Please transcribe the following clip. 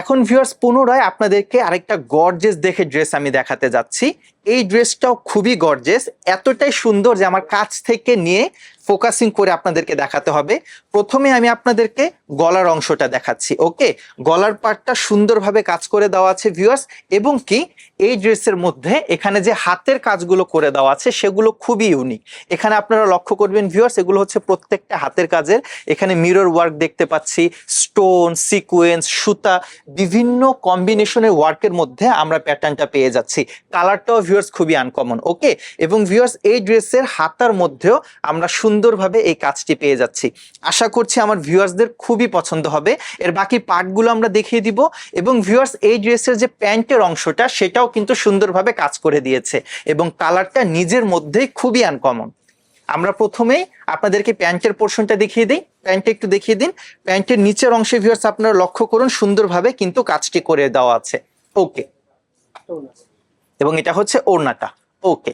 এখন ভিউয়ার্স পুনরায় আপনাদেরকে আরেকটা গর্জিয়াস দেখে ড্রেস আমি দেখাতে যাচ্ছি। এই ড্রেসটাও খুবই গর্জিয়াস, এতটাই সুন্দর যে আমার কাছ থেকে নিয়ে ফোকাসিং করে আপনাদেরকে দেখাতে হবে। প্রথমে আমি আপনাদেরকে গলার অংশটা দেখাচ্ছি। ওকে, গলার পার্টটা সুন্দরভাবে কাজ করে দেওয়া আছে ভিউয়ার্স, এবং কি এই ড্রেসের মধ্যে এখানে যে হাতের কাজগুলো করে দেওয়া আছে সেগুলো খুবই ইউনিক। এখানে আপনারা লক্ষ্য করবেন ভিউয়ার্স, এগুলো হচ্ছে প্রত্যেকটা হাতের কাজের। এখানে মিরর ওয়ার্ক দেখতে পাচ্ছি, স্টোন, সিকোয়েন্স, সুতা, বিভিন্ন কম্বিনেশনের ওয়ার্কের মধ্যে আমরা প্যাটার্নটা পেয়ে যাচ্ছি। কালারটাও ভিউয়ার্স খুবই আনকমন। ওকে, এবং ভিউয়ার্স এই ড্রেসের হাতার মধ্যেও আমরা সুন্দরভাবে এই কাজটি পেয়ে যাচ্ছি। আশা করছি আমার ভিউয়ার্সদের খুবই পছন্দ হবে। এর বাকি পার্টগুলো আমরা দেখিয়ে দিব, এবং ভিউয়ার্স এই ড্রেসের যে প্যান্টের অংশটা সেটাও কিন্তু সুন্দরভাবে কাজ করে দিয়েছে, এবং কালারটা নিজের মধ্যেই খুবই আনকমন। আমরা প্রথমেই আপনাদেরকে প্যান্টের পোর্শনটা দেখিয়ে দিই। প্যান্টটা একটু দেখিয়ে দিন। প্যান্টের নিচের অংশে ভিউয়ার্স আপনারা লক্ষ্য করুন, সুন্দরভাবে কিন্তু কাজটি করে দেওয়া আছে। ওকে, এবং এটা হচ্ছে ওড়নাটা। ওকে,